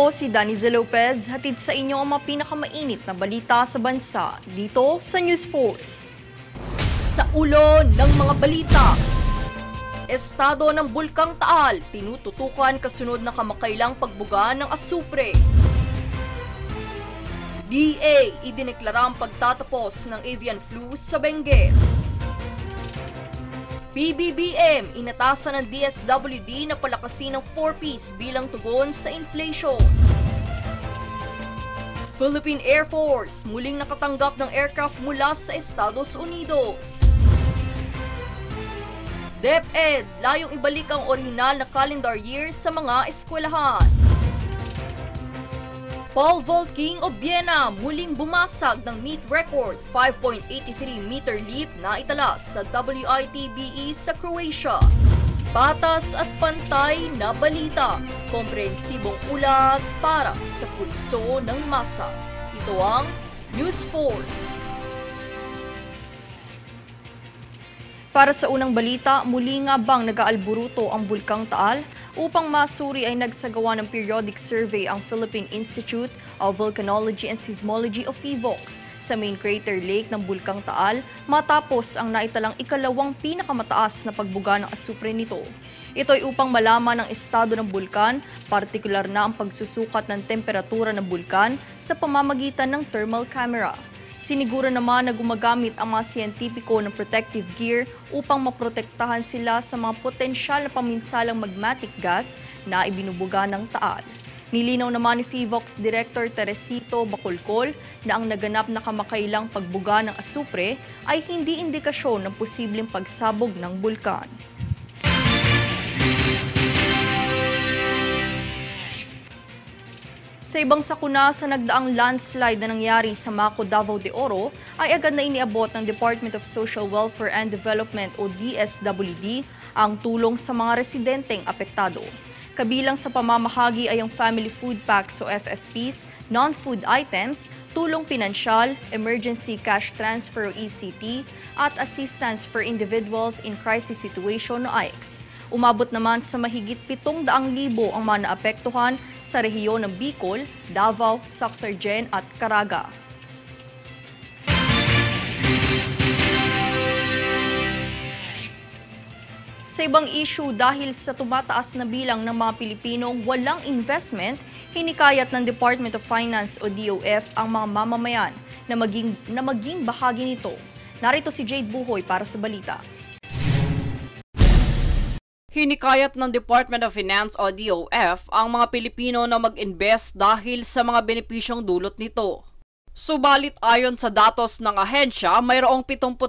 Ako si Daniza Lopez, hatid sa inyo ang mga pinakamainit na balita sa bansa dito sa News Force. Sa ulo ng mga balita, estado ng Bulkang Taal, tinututukan kasunod na kamakailang pagbuga ng asupre. DA, idineklara ang pagtatapos ng avian flu sa Benguet. PBBM, inatasan ng DSWD na palakasin ng 4-piece bilang tugon sa inflation. Philippine Air Force, muling nakatanggap ng aircraft mula sa Estados Unidos. DepEd, layong ibalik ang orihinal na calendar year sa mga eskwelahan. Paul Volking Obiena, muling bumasag ng meet record, 5.83 meter leap na italas sa WITBE sa Croatia. Patas at pantay na balita, komprehensibong ulat para sa pulso ng masa. Ito ang News Force. Para sa unang balita, muli nga bang nag-aalburuto ang Bulkang Taal? Upang masuri ay nagsagawa ng periodic survey ang Philippine Institute of Volcanology and Seismology o PHIVOLCS sa main crater lake ng Bulkang Taal matapos ang naitalang ikalawang pinakamataas na pagbuga ng asupre nito. Ito ay upang malaman ang estado ng bulkan, partikular na ang pagsusukat ng temperatura ng bulkan sa pamamagitan ng thermal camera. Siniguro naman na gumagamit ang mga siyentipiko ng protective gear upang maprotektahan sila sa mga potensyal na paminsalang magmatic gas na ibinubuga ng Taal. Nilinaw naman ni PHIVOLCS Director Teresito Bacolcol na ang naganap na kamakailang pagbuga ng asupre ay hindi indikasyon ng posibleng pagsabog ng bulkan. Sa ibang sakuna sa nagdaang landslide na nangyari sa Maco, Davao de Oro, ay agad na iniabot ng Department of Social Welfare and Development o DSWD ang tulong sa mga residenteng apektado. Kabilang sa pamamahagi ay ang Family Food Packs o FFPs, non-food items, tulong pinansyal, emergency cash transfer o ECT, at assistance for individuals in crisis situation o AICS. Umabot naman sa mahigit 700,000 ang mga naapektuhan sa rehiyon ng Bicol, Davao, Sacsayhuaman at Caraga. Sa ibang issue, dahil sa tumataas na bilang ng mga Pilipinong walang investment, hinikayat ng Department of Finance o DOF ang mga mamamayan na maging bahagi nito. Narito si Jade Buhoy para sa balita. Hinikayat ng Department of Finance o DOF ang mga Pilipino na mag-invest dahil sa mga benepisyong dulot nito. Subalit ayon sa datos ng ahensya, mayroong 75%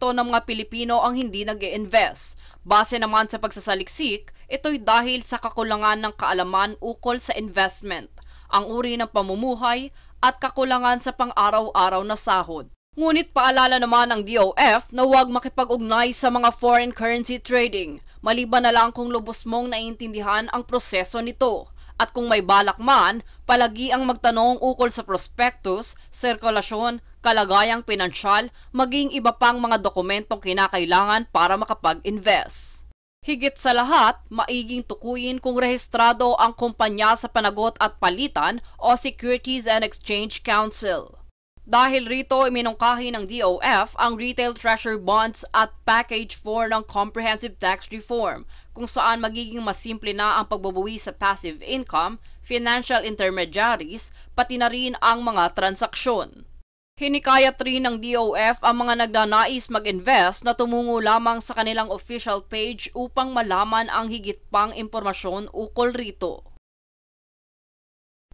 ng mga Pilipino ang hindi nag-i-invest. Base naman sa pagsasaliksik, ito'y dahil sa kakulangan ng kaalaman ukol sa investment, ang uri ng pamumuhay at kakulangan sa pang-araw-araw na sahod. Ngunit paalala naman ng DOF na huwag makipag-ugnay sa mga foreign currency trading, maliban na lang kung lubos mong naiintindihan ang proseso nito. At kung may balak man, palagi ang magtanong ukol sa prospectus, sirkulasyon, kalagayang pinansyal, maging iba pang mga dokumentong kinakailangan para makapag-invest. Higit sa lahat, maiging tukuyin kung rehistrado ang kumpanya sa Panagot at Palitan o Securities and Exchange Council. Dahil rito, iminungkahi ng DOF ang Retail Treasury Bonds at Package 4 ng Comprehensive Tax Reform, kung saan magiging mas simple na ang pagbubuwi sa passive income, financial intermediaries, pati na rin ang mga transaksyon. Hinikayat rin ng DOF ang mga nagdanais mag-invest na tumungo lamang sa kanilang official page upang malaman ang higit pang impormasyon ukol rito.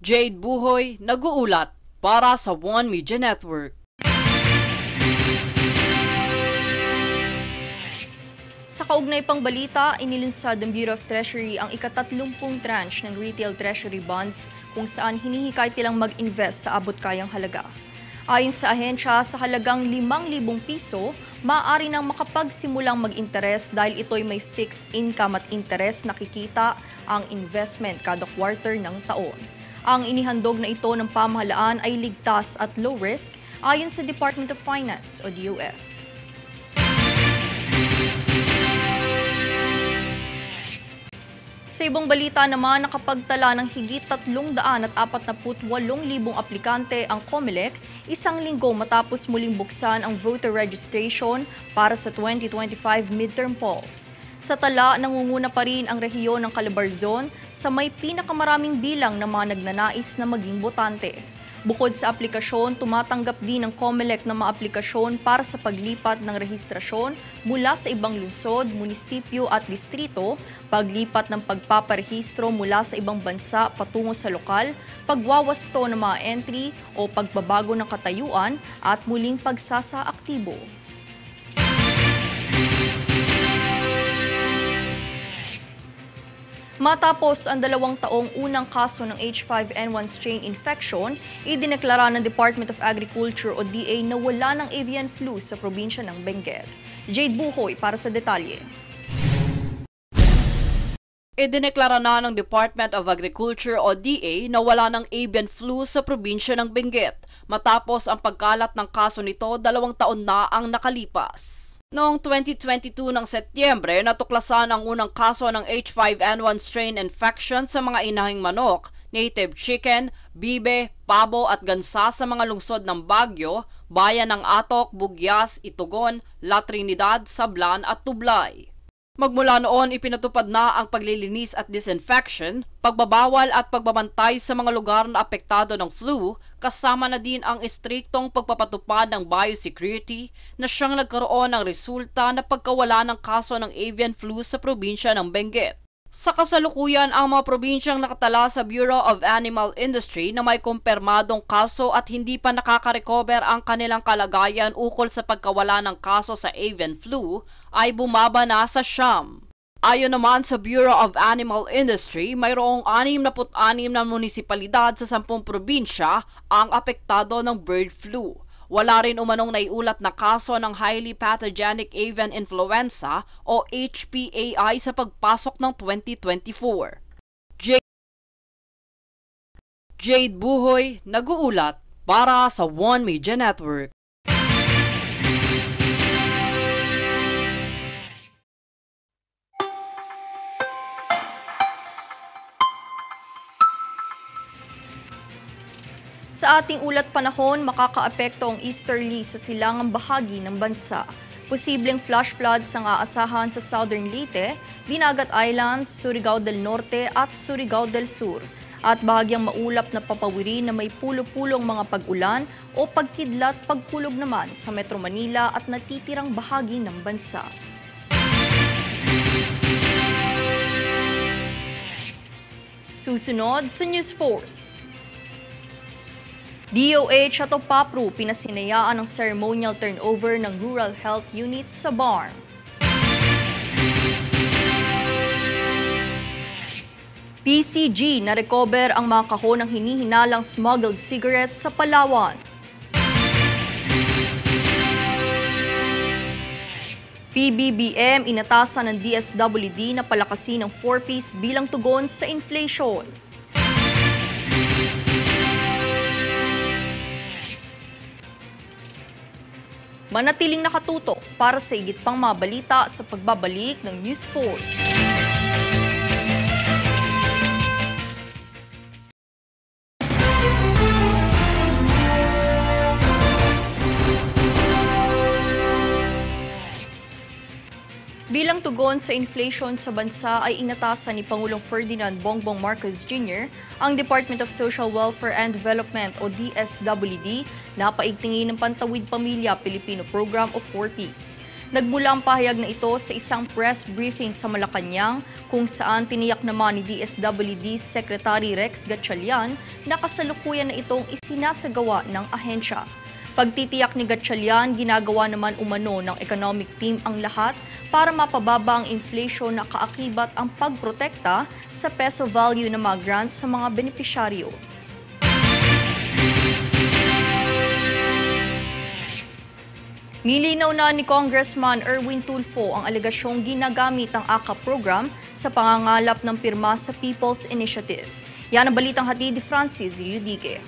Jade Buhoy, nag-uulat para sa One Media Network. Sa kaugnay pang balita, inilunsad ng Bureau of Treasury ang ika-30 tranche ng Retail Treasury Bonds kung saan hinihikayat nilang mag-invest sa abot-kayang halaga. Ayon sa ahensya, sa halagang 5,000 piso, maaari nang makapagsimulang mag-interes dahil ito'y may fixed income at interest na kikita ang investment kada quarter ng taon. Ang inihandog na ito ng pamahalaan ay ligtas at low risk ayon sa Department of Finance o DOF. Sa ibang balita naman, nakapagtala ng higit 348,000 aplikante ang COMELEC isang linggo matapos muling buksan ang voter registration para sa 2025 midterm polls. Sa tala, nangunguna pa rin ang rehiyon ng Calabarzon sa may pinakamaraming bilang ng mga nagnanais na maging botante. Bukod sa aplikasyon, tumatanggap din ng COMELEC ng mga aplikasyon para sa paglipat ng rehistrasyon mula sa ibang lungsod, munisipyo at distrito, paglipat ng pagpaparehistro mula sa ibang bansa patungo sa lokal, pagwawasto ng mga entry o pagbabago ng katayuan at muling pagsasaaktibo. Matapos ang 2 taong unang kaso ng H5N1 strain infection, idineklara ng Department of Agriculture o DA na wala ng avian flu sa probinsya ng Benguet. Jade Buhoy para sa detalye. Idineklara na ng Department of Agriculture o DA na wala ng avian flu sa probinsya ng Benguet matapos ang pagkalat ng kaso nito 2 taon na ang nakalipas. Noong 2022 ng Setyembre, natuklasan ang unang kaso ng H5N1 strain infection sa mga inahing manok, native chicken, bibe, pabo at gansa sa mga lungsod ng Baguio, bayan ng Atok, Bugyas, Itugon, La Trinidad, Sablan at Tublay. Magmula noon, ipinatupad na ang paglilinis at disinfection, pagbabawal at pagbabantay sa mga lugar na apektado ng flu, kasama na din ang istriktong pagpapatupad ng biosecurity na siyang nagkaroon ng resulta na pagkawala ng kaso ng avian flu sa probinsya ng Benguet. Sa kasalukuyan, ang mga probinsyang nakatala sa Bureau of Animal Industry na may kumpirmadong kaso at hindi pa nakaka-recover ang kanilang kalagayan ukol sa pagkawala ng kaso sa avian flu ay bumaba na sa 9. Ayon naman sa Bureau of Animal Industry, mayroong 66 na munisipalidad sa 10 probinsya ang apektado ng bird flu. Wala rin umanong naiulat na kaso ng highly pathogenic avian influenza o HPAI sa pagpasok ng 2024. Jade Buhoy, nag-uulat para sa One Media Network. Sa ating ulat panahon, makakaapekto ang easterly sa silangang bahagi ng bansa. Posibleng flash floods ang aasahan sa Southern Leyte, Dinagat Islands, Surigao del Norte at Surigao del Sur. At bahagyang maulap na papawiri na may pulo-pulong mga pag-ulan o pagkidlat pagkulog naman sa Metro Manila at natitirang bahagi ng bansa. Susunod sa News Force. DOH at OPAPRO pinasinayaan ng ceremonial turnover ng Rural Health Units sa BARM. PCG na-recover ang mga kahon ng hinihinalang smuggled cigarettes sa Palawan. PBBM inatasan ng DSWD na palakasin ng 4-piece bilang tugon sa inflation. Manatiling nakatutok para sa higit pang mga balita sa pagbabalik ng News Force. Bilang tugon sa inflation sa bansa ay inatasan ni Pangulong Ferdinand Bongbong Marcos Jr. ang Department of Social Welfare and Development o DSWD na paigtingin ng Pantawid Pamilya Pilipino Program of 4-Ps. Nagmula ang pahayag na ito sa isang press briefing sa Malacanang kung saan tiniyak naman ni DSWD Secretary Rex Gatchalian na kasalukuyan na itong isinasagawa ng ahensya. Pagtitiyak ni Gatchalian, ginagawa naman umano ng economic team ang lahat para mapababa ang inflation na kaakibat ang pagprotekta sa peso value ng mga grants sa mga benepisyaryo. Nilinaw na ni Congressman Erwin Tulfo ang alegasyong ginagamit ang ACA program sa pangangalap ng pirma sa People's Initiative. Yan ang balitang hatid ni Francis Yudique.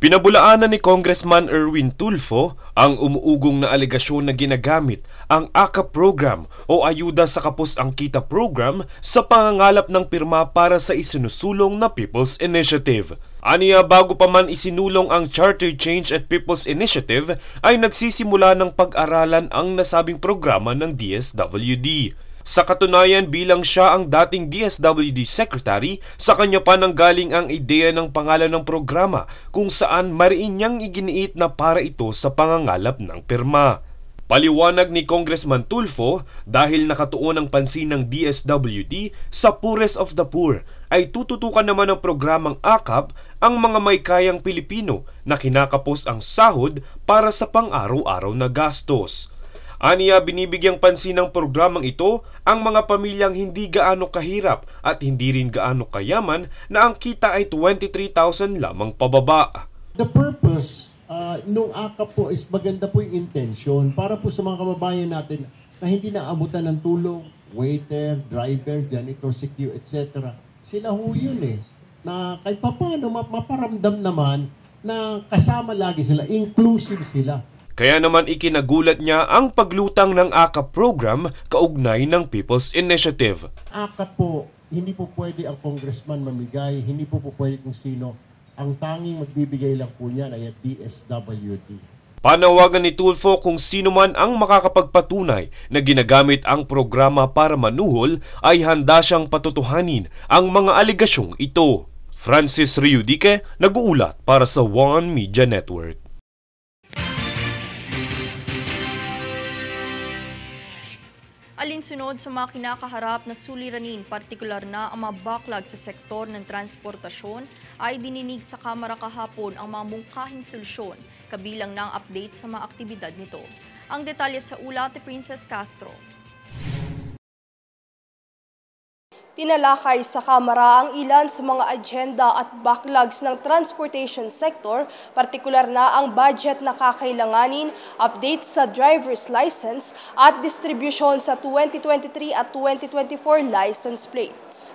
Pinabulaanan ni Congressman Erwin Tulfo ang umuugong na alegasyon na ginagamit ang AKAP program o Ayuda sa Kapos ang Kita program sa pangangalap ng pirma para sa isinusulong na People's Initiative. Aniya, bago pa man isinulong ang Charter Change at People's Initiative ay nagsisimula ng pag-aralan ang nasabing programa ng DSWD. Sa katunayan, bilang siya ang dating DSWD Secretary, sa kanya pa nanggaling ang ideya ng pangalan ng programa kung saan mariin niyang iginiit na para ito sa pangangalap ng pirma. Paliwanag ni Congressman Tulfo, dahil nakatuon ang pansin ng DSWD sa poorest of the poor, ay tututukan naman ng programang AKAP ang mga may kayang Pilipino na kinakapos ang sahod para sa pang-araw-araw na gastos. Aniya, binibigyang pansin ng programang ito ang mga pamilyang hindi gaano kahirap at hindi rin gaano kayaman na ang kita ay 23,000 lamang pababa. The purpose nung AKAP po is maganda po yung intention para po sa mga kababayan natin na hindi naabutan ng tulong, waiter, driver, janitor, secure, etc. Sila ho yun na kahit paano maparamdam naman na kasama lagi sila, inclusive sila. Kaya naman ikinagulat niya ang paglutang ng AKAP program kaugnay ng People's Initiative. AKAP po, hindi po pwede ang congressman mamigay, hindi po pwede kung sino. Ang tanging magbibigay lang po niyan ay DSWD. Panawagan ni Tulfo kung sino man ang makakapagpatunay na ginagamit ang programa para manuhol ay handa siyang patutuhanin ang mga alegasyong ito. Francis Riudique, nag-uulat para sa One Media Network. Alinsunod sa mga kinakaharap na suliranin, partikular na ang mga backlog sa sektor ng transportasyon, ay dininig sa Kamara kahapon ang mga mungkahing solusyon, kabilang ng update sa mga aktibidad nito. Ang detalye sa ulat ni Princess Castro. Tinalakay sa Kamara ang ilan sa mga agenda at backlogs ng transportation sector, partikular na ang budget na kakailanganin, update sa driver's license at distribution sa 2023 at 2024 license plates.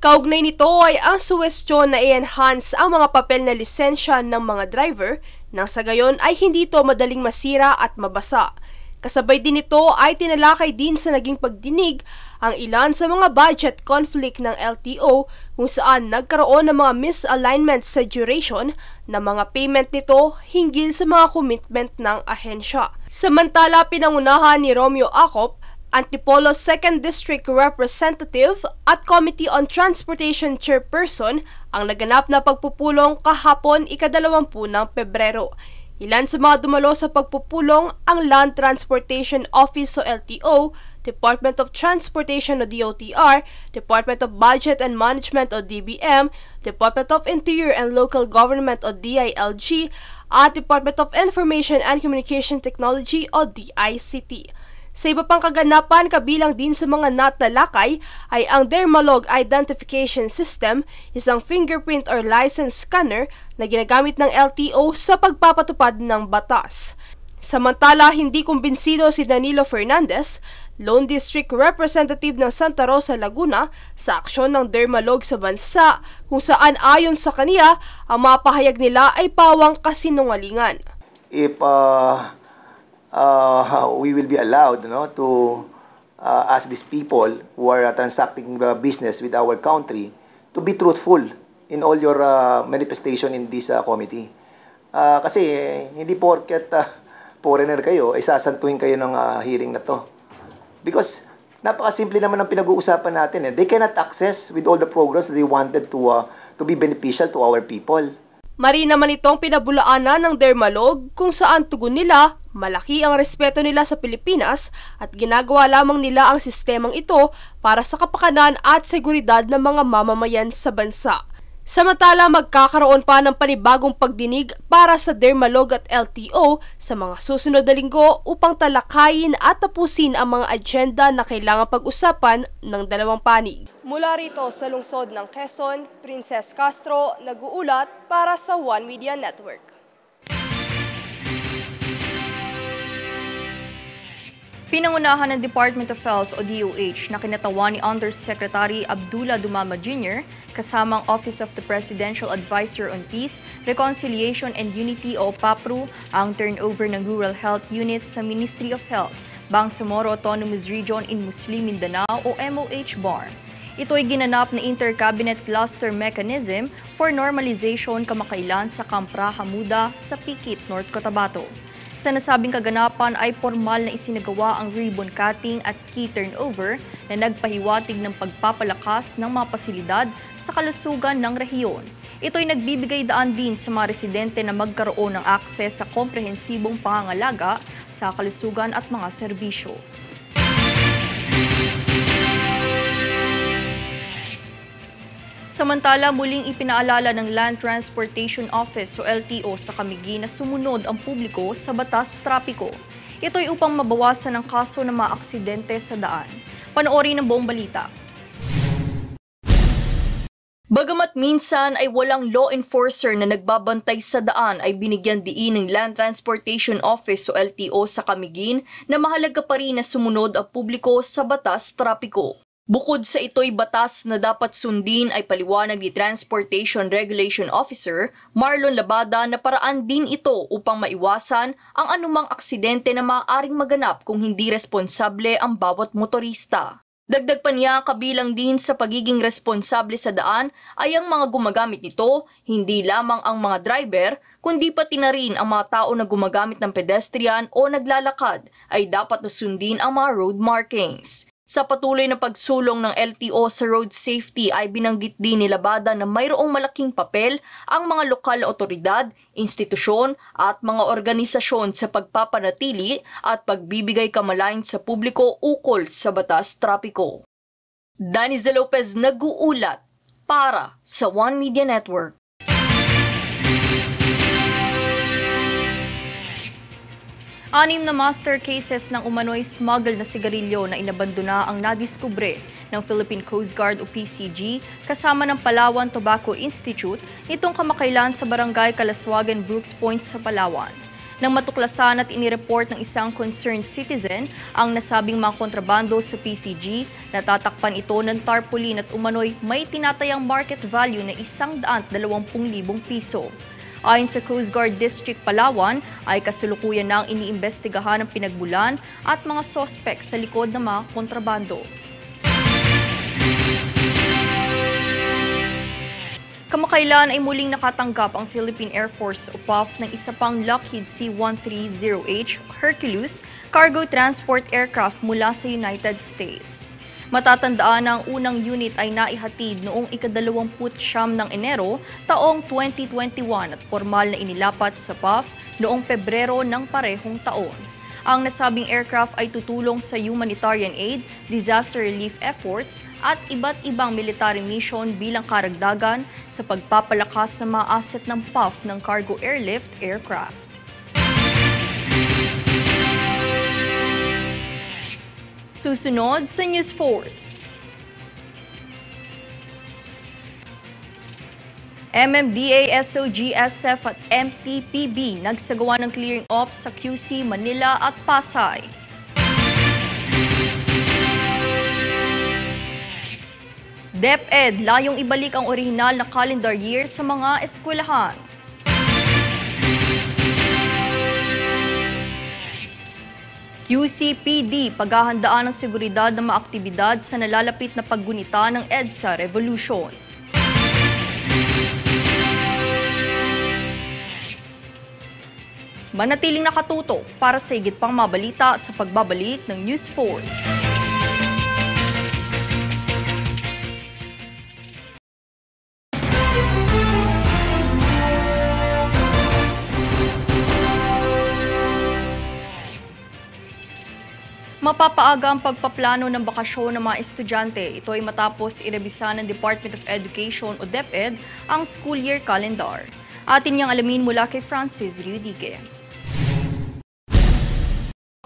Kaugnay nito ay ang suwestyon na i-enhance ang mga papel na lisensya ng mga driver nang sa gayon ay hindi ito madaling masira at mabasa. Kasabay din ito ay tinalakay din sa naging pagdinig ang ilan sa mga budget conflict ng LTO kung saan nagkaroon ng mga misalignment sa duration ng mga payment nito hinggil sa mga commitment ng ahensya. Samantala, pinangunahan ni Romeo Acop, Antipolo's 2nd District Representative at Committee on Transportation Chairperson ang naganap na pagpupulong kahapon ika-20 ng Pebrero. Ilan sa mga dumalo sa pagpupulong ang Land Transportation Office o LTO, Department of Transportation o DOTR, Department of Budget and Management o DBM, Department of Interior and Local Government o DILG, at Department of Information and Communication Technology o DICT. Sa iba pang kaganapan, kabilang din sa mga natalakay ay ang Dermalog Identification System, isang fingerprint or license scanner na ginagamit ng LTO sa pagpapatupad ng batas. Samantala, hindi kumbinsido si Danilo Fernandez, Lone District Representative ng Santa Rosa, Laguna, sa aksyon ng Dermalog sa bansa, kung saan ayon sa kaniya, ang mga pahayag nila ay pawang kasinungalingan. If we will be allowed to ask these people who are transacting business with our country to be truthful in all your manifestation in this committee. Kasi hindi porket foreigner kayo, ay sasantuhin kayo ng hearing na to. Because napakasimple naman ang pinag-uusapan natin. They cannot access with all the programs that they wanted to be beneficial to our people. Mari naman itong pinabulaanan ng Dermalog kung saan tugon nila, malaki ang respeto nila sa Pilipinas at ginagawa lamang nila ang sistemang ito para sa kapakanan at seguridad ng mga mamamayan sa bansa. Samantala, magkakaroon pa ng panibagong pagdinig para sa Dermalog at LTO sa mga susunod na linggo upang talakayin at tapusin ang mga agenda na kailangang pag-usapan ng dalawang panig. Mula rito sa lungsod ng Quezon, Princess Castro, nag-uulat para sa One Media Network. Pinangunahan ng Department of Health o DOH na kinatawan ni Undersecretary Abdullah Dumama Jr. kasama ang Office of the Presidential Advisor on Peace, Reconciliation and Unity o PAPRU ang turnover ng Rural Health Unit sa Ministry of Health, Bangsamoro Autonomous Region in Muslim Mindanao o MOH-BARM. Ito ay ginanap na Inter-Cabinet Cluster Mechanism for Normalization kamakailan sa Kampra Hamuda sa Pikit, North Cotabato. Sa nasabing kaganapan ay formal na isinagawa ang ribbon cutting at key turnover na nagpahiwatig ng pagpapalakas ng mga pasilidad sa kalusugan ng rehiyon. Ito ay nagbibigay daan din sa mga residente na magkaroon ng akses sa komprehensibong pangangalaga sa kalusugan at mga serbisyo. Samantala, muling ipinaalala ng Land Transportation Office o LTO sa Camiguin na sumunod ang publiko sa batas trapiko. Ito ay upang mabawasan ang kaso ng mga aksidente sa daan. Panoorin ang buong balita. Bagamat minsan ay walang law enforcer na nagbabantay sa daan ay binigyan diin ng Land Transportation Office o LTO sa Camiguin na mahalaga pa rin na sumunod ang publiko sa batas trapiko. Bukod sa ito'y batas na dapat sundin ay paliwanag ni Transportation Regulation Officer Marlon Labada na paraan din ito upang maiwasan ang anumang aksidente na maaaring maganap kung hindi responsable ang bawat motorista. Dagdag pa niya, kabilang din sa pagiging responsable sa daan ay ang mga gumagamit nito, hindi lamang ang mga driver, kundi pati na rin ang mga tao na gumagamit ng pedestrian o naglalakad ay dapat na sundin ang mga road markings. Sa patuloy na pagsulong ng LTO sa road safety ay binanggit din ni Labada na mayroong malaking papel ang mga lokal na otoridad, institusyon at mga organisasyon sa pagpapanatili at pagbibigay kamalayan sa publiko ukol sa batas trapiko. Daniza Lopez nag-uulat para sa One Media Network. Anim na master cases ng umano'y smuggle na sigarilyo na inabandona ang nadiskubre ng Philippine Coast Guard o PCG kasama ng Palawan Tobacco Institute nitong kamakailan sa barangay Kalaswagan, Brooks Point sa Palawan. Nang matuklasan at inireport ng isang concerned citizen ang nasabing mga kontrabando sa PCG, natatakpan ito ng tarpaulin at umano'y may tinatayang market value na 120,000 piso. Ayon sa Coast Guard District Palawan, ay kasulukuyan na ang iniimbestigahan ng pinagmulan at mga sospek sa likod ng mga kontrabando. Kamakailan ay muling nakatanggap ang Philippine Air Force o PAF ng isa pang Lockheed C-130H Hercules cargo transport aircraft mula sa United States. Matatandaan na ang unang unit ay naihatid noong ika-29 ng Enero taong 2021 at formal na inilapat sa PAF noong Pebrero ng parehong taon. Ang nasabing aircraft ay tutulong sa humanitarian aid, disaster relief efforts at iba't ibang military mission bilang karagdagan sa pagpapalakas ng mga asset ng PAF ng cargo airlift aircraft. Susunod sa News Force. MMDA, SOG, SF at MTPB nagsagawa ng clearing ops sa QC, Manila at Pasay. DepEd, layong ibalik ang orihinal na calendar year sa mga eskwelahan. QCPD, paghahandaan ng seguridad ng mga aktibidad sa nalalapit na paggunita ng EDSA Revolution. Manatiling nakatutok para sa higit pang mabalita sa pagbabalik ng News Force. Mapapaaga ang pagpaplano ng bakasyon ng mga estudyante. Ito ay matapos irebisa ng Department of Education o DepEd ang school year calendar. Atin niyang alamin mula kay Francis Riudigue.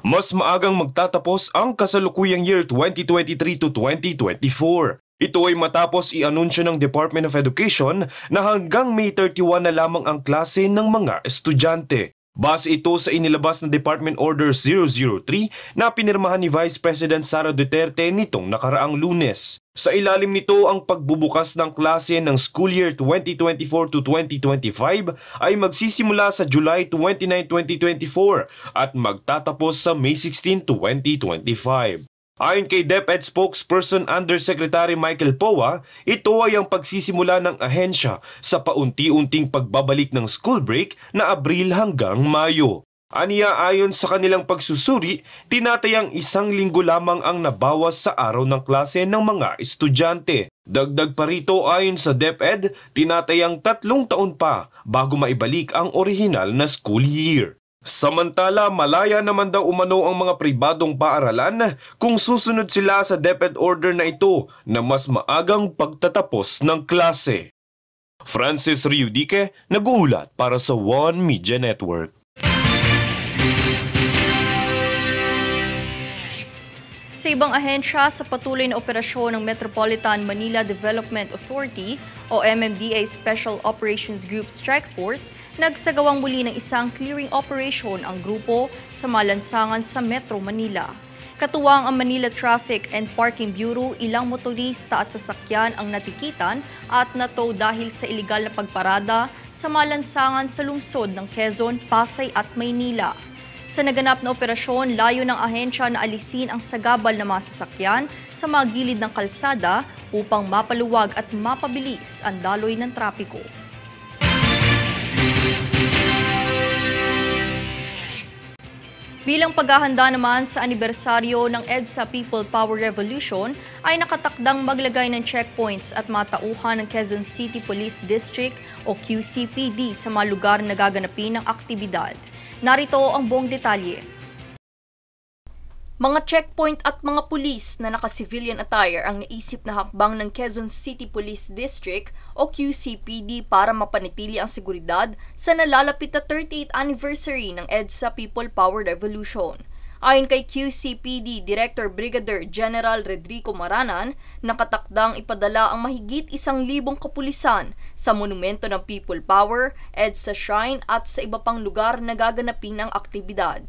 Mas maagang magtatapos ang kasalukuyang year 2023 to 2024. Ito ay matapos i-anunsyo ng Department of Education na hanggang May 31 na lamang ang klase ng mga estudyante. Base ito sa inilabas na Department Order 003 na pinirmahan ni Vice President Sara Duterte nitong nakaraang Lunes. Sa ilalim nito, ang pagbubukas ng klase ng school year 2024 to 2025 ay magsisimula sa July 29, 2024 at magtatapos sa May 16, 2025. Ayon kay DepEd spokesperson Undersecretary Michael Poa, ito ay ang pagsisimula ng ahensya sa paunti-unting pagbabalik ng school break na Abril hanggang Mayo. Aniya, ayon sa kanilang pagsusuri, tinatayang 1 linggo lamang ang nabawas sa araw ng klase ng mga estudyante. Dagdag pa rito, ayon sa DepEd, tinatayang 3 taon pa bago maibalik ang orihinal na school year. Samantala, malaya naman daw umano ang mga pribadong paaralan kung susunod sila sa DepEd order na ito na mas maagang pagtatapos ng klase. Francis Riudique, nag-uulat para sa One Media Network. Sa ibang ahensya, sa patuloy na operasyon ng Metropolitan Manila Development Authority o MMDA Special Operations Group Strike Force, nagsagawang muli ng isang clearing operation ang grupo sa malansangan sa Metro Manila. Katuwang ang Manila Traffic and Parking Bureau, ilang motorista at sasakyan ang natikitan at nato dahil sa iligal na pagparada sa malansangan sa lungsod ng Quezon, Pasay at Maynila. Sa naganap na operasyon, layo ng ahensya na alisin ang sagabal na mga sasakyan sa mga gilid ng kalsada upang mapaluwag at mapabilis ang daloy ng trapiko. Bilang paghahanda naman sa anibersaryo ng EDSA People Power Revolution, ay nakatakdang maglagay ng checkpoints at matauhan ng Quezon City Police District o QCPD sa mga lugar na gaganapin ng aktibidad. Narito ang buong detalye. Mga checkpoint at mga pulis na naka-civilian attire ang naisip na hakbang ng Quezon City Police District o QCPD para mapanatili ang seguridad sa nalalapit na 38th anniversary ng EDSA People Power Revolution. Ayon kay QCPD Director Brigadier General Rodrigo Maranan, nakatakdang ipadala ang mahigit 1,000 kapulisan sa monumento ng People Power, EDSA Shrine at sa iba pang lugar na gaganapin ang aktibidad.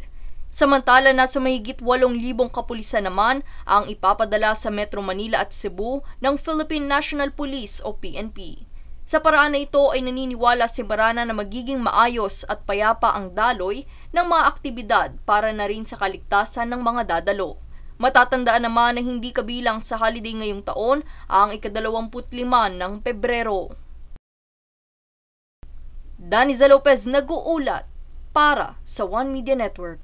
Samantala, nasa mahigit 8,000 kapulisan naman ang ipapadala sa Metro Manila at Cebu ng Philippine National Police o PNP. Sa paraan na ito ay naniniwala si Maranan na magiging maayos at payapa ang daloy ng mga aktibidad para na rin sa kaligtasan ng mga dadalo. Matatandaan naman na hindi kabilang sa holiday ngayong taon ang ika-25 ng Pebrero. Daniza Lopez, nag-uulat para sa One Media Network.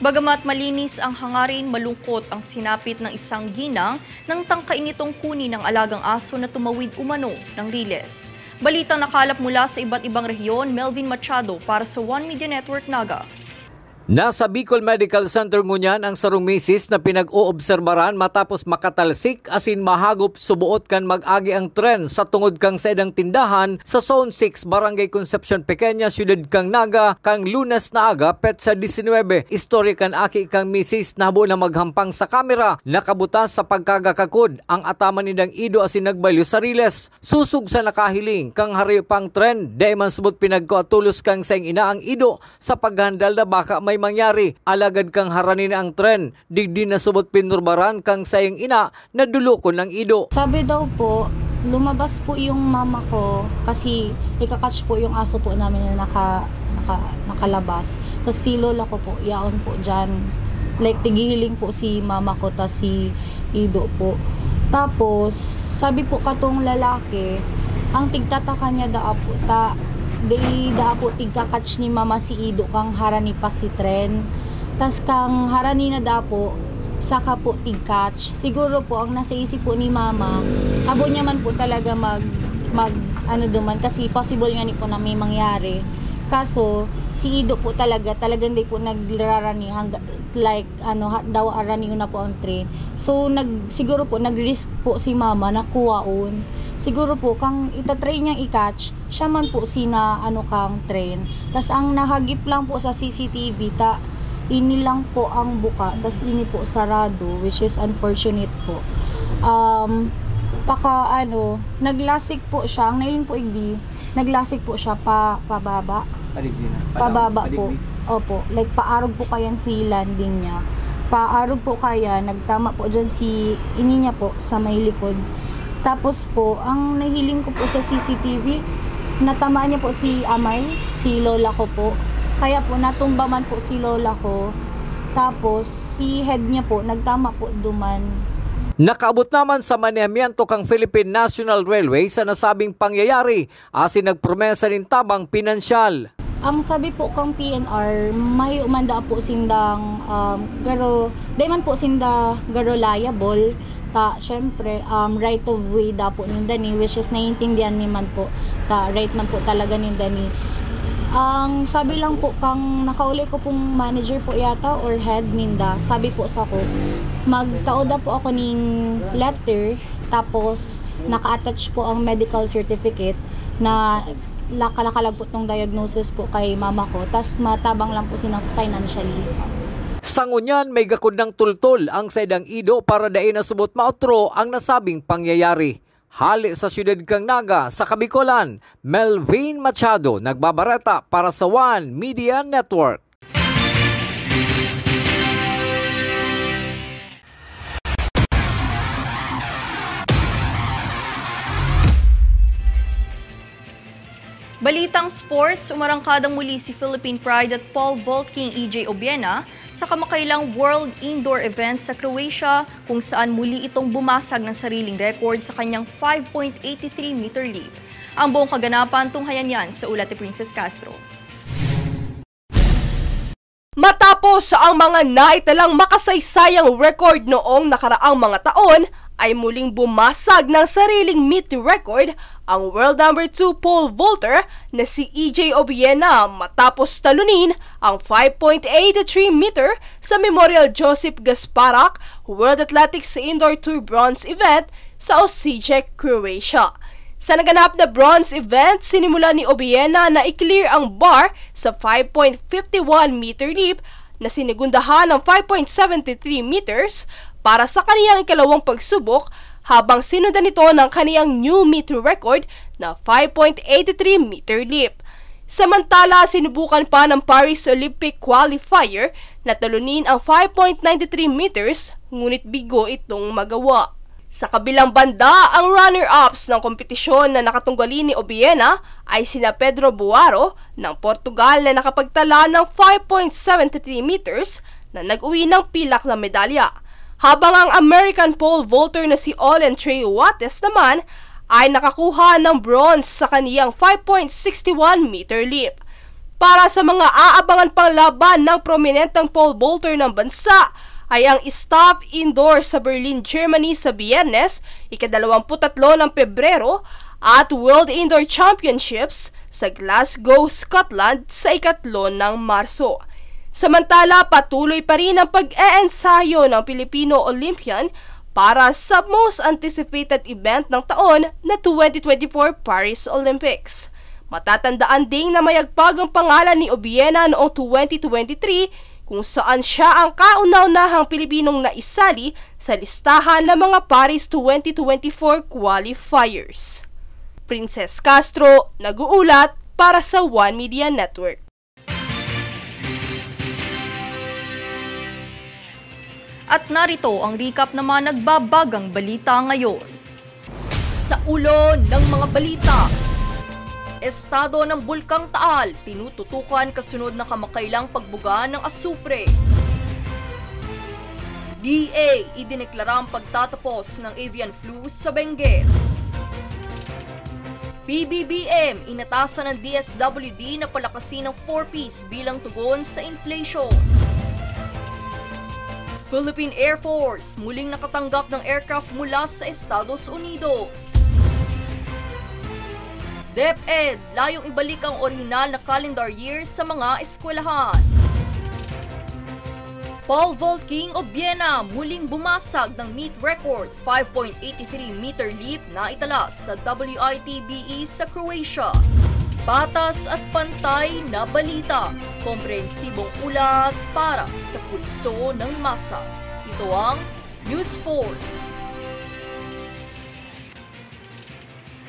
Bagamat malinis ang hangarin, malungkot ang sinapit ng isang ginang nang tangkain nitong kunin ng alagang aso na tumawid umano ng Riles. Balitang nakalap mula sa iba't ibang rehiyon, Melvin Machado para sa One Media Network Naga. Nasa Bicol Medical Center ngunyan ang sarong misis na pinag-oobserbaran matapos makatalsik asin mahagop subuot kan mag-agi ang tren sa tungod kang sa edang tindahan sa Zone 6 Barangay Concepcion Pequeña, Ciudad kang Naga kang Lunes na aga petsa 19. Istorya kan aki kang misis na habo na maghampang sa kamera nakabutas sa pagkagakakod ang ataman nindang ido asin nagbalyo sa Riles. Susug sa nakahiling kang hari pang tren day man subot pinagkoatulos kang saing ina ang ido sa paghandal na baka may mangyari, alagad kang haranin ang tren, digdi na subot pinurbaran kang sayang ina na dulukon ng ido. Sabi daw po, lumabas po yung mama ko kasi ikakatch po yung aso po namin na nakalabas. Tapos si lola ko po, yaon po dyan. Like tigihiling po si mama ko ta si ido po. Tapos, sabi po katong lalaki, ang tigtataka niya da po ta, da po tigkakatch ni mama si ido kang harani pa si tren. Tas kang harani na da po saka po tigkatch. Siguro po ang nasa isip po ni mama, abo niya man po talaga mag ano duman kasi possible nga ni po na may mangyari. Kaso si ido po talagang di po nagrarani like ano daw arani na po ang tren. So siguro po nag-risk po si mama na kuwaon. Siguro po, kang itatry niyang i-catch, siya man po sina ano kang train. Tas ang nahagip lang po sa CCTV, ini lang po ang buka, tas ini po sarado, which is unfortunate po. Naglasik po siya, ang nailing po igdi, naglasik po siya pababa. Pababa po. Opo, like paarog po kayan si landing niya. Paarog po kaya, nagtama po dyan si ini niya po sa may likod. Tapos po, ang nahiling ko po sa CCTV, natamaan niya po si amay, si lola ko po. Kaya po, natumba man po si lola ko. Tapos, si head niya po, nagtama po duman. Nakaabot naman sa maniamiento kang Philippine National Railway sa nasabing pangyayari asin nagpromesa rin tabang pinansyal. Ang sabi po kang PNR, may umanda po sindang dahil man po sinda garo liable, ta syempre right of way da po ninda ni, which is naiintindihan ni man po, ta right man po talaga ninda ni. Ang sabi lang po kang nakauli ko pong manager po yata or head ninda, sabi po sa ko, magtaoda po ako ning letter, tapos naka-attach po ang medical certificate na nakalag po tong diagnosis po kay mama ko, tas matabang lang po sina financially. Sa ngunyan, may gakod ng tultol ang saydang Ido para dain na subot maotro ang nasabing pangyayari. Hali sa siyudad kang Naga sa Kabikolan, Melvin Machado nagbabareta para sa One Media Network. Balitang sports, umarangkadang muli si Philippine Pride at Paul Vault King EJ Obiena sa kamakailang World Indoor Event sa Croatia kung saan muli itong bumasag ng sariling record sa kanyang 5.83-meter leap. Ang buong kaganapan tunghayan yan sa ulat ni Princess Castro. Matapos ang mga naitalang makasaysayang record noong nakaraang mga taon, ay muling bumasag ng sariling meet record ang world number 2 pole vaulter na si EJ Obiena matapos talunin ang 5.83 meter sa Memorial Josip Gasparak World Athletics Indoor Tour Bronze event sa Osijek, Croatia. Sa naganap na bronze event, sinimula ni Obiena na i-clear ang bar sa 5.51 meter leap na sinigundahan ng 5.73 meters para sa kaniyang ikalawang pagsubok, habang sinundan nito ng kaniyang new meter record na 5.83 meter leap. Samantala, sinubukan pa ng Paris Olympic qualifier na talunin ang 5.93 meters, ngunit bigo itong magawa. Sa kabilang banda, ang runner-ups ng kompetisyon na nakatunggali ni Obiena ay sina Pedro Buaro ng Portugal na nakapagtala ng 5.73 meters na nag-uwi ng pilak na medalya. Habang ang American pole vaulter na si Olen Trey Wates naman ay nakakuha ng bronze sa kaniyang 5.61 meter leap. Para sa mga aabangan pang laban ng prominenteng pole vaulter ng bansa ay ang Staff Indoor sa Berlin, Germany sa Biyernes, ika-23 ng Pebrero at World Indoor Championships sa Glasgow, Scotland sa ika-3 ng Marso. Samantala, patuloy pa rin ang pag-eensayo ng Filipino Olympian para sa most anticipated event ng taon na 2024 Paris Olympics. Matatandaan ding na mayagpag ang pangalan ni Obiena noong 2023 kung saan siya ang kauna-unahang Pilipinong naisali sa listahan ng mga Paris 2024 qualifiers. Princess Castro, nag-uulat para sa One Media Network. At narito ang recap ng mga nagbabagang balita ngayon. Sa ulo ng mga balita, estado ng Bulkang Taal, tinututukan kasunod na kamakailang pagbuga ng asupre. DA, idineklara ang pagtatapos ng avian flu sa Benguet. PBBM, inatasan ng DSWD na palakasin ng 4-piece bilang tugon sa inflation. Philippine Air Force, muling nakatanggap ng aircraft mula sa Estados Unidos. DepEd, layong ibalik ang orihinal na calendar year sa mga eskwelahan. Paul Vault King Obiena, muling bumasag ng meet record 5.83 meter leap na italas sa WITBE sa Croatia. Patas at pantay na balita, komprehensibong ulat para sa pulso ng masa. Ito ang News Force.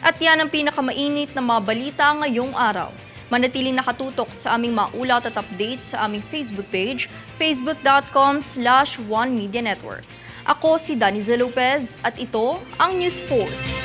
At yan ang pinakamainit na mga balita ngayong araw. Manatiling nakatutok sa aming mga ulat at updates sa aming Facebook page, facebook.com/OneMediaNetwork. Ako si Daniza Lopez at ito ang News Force.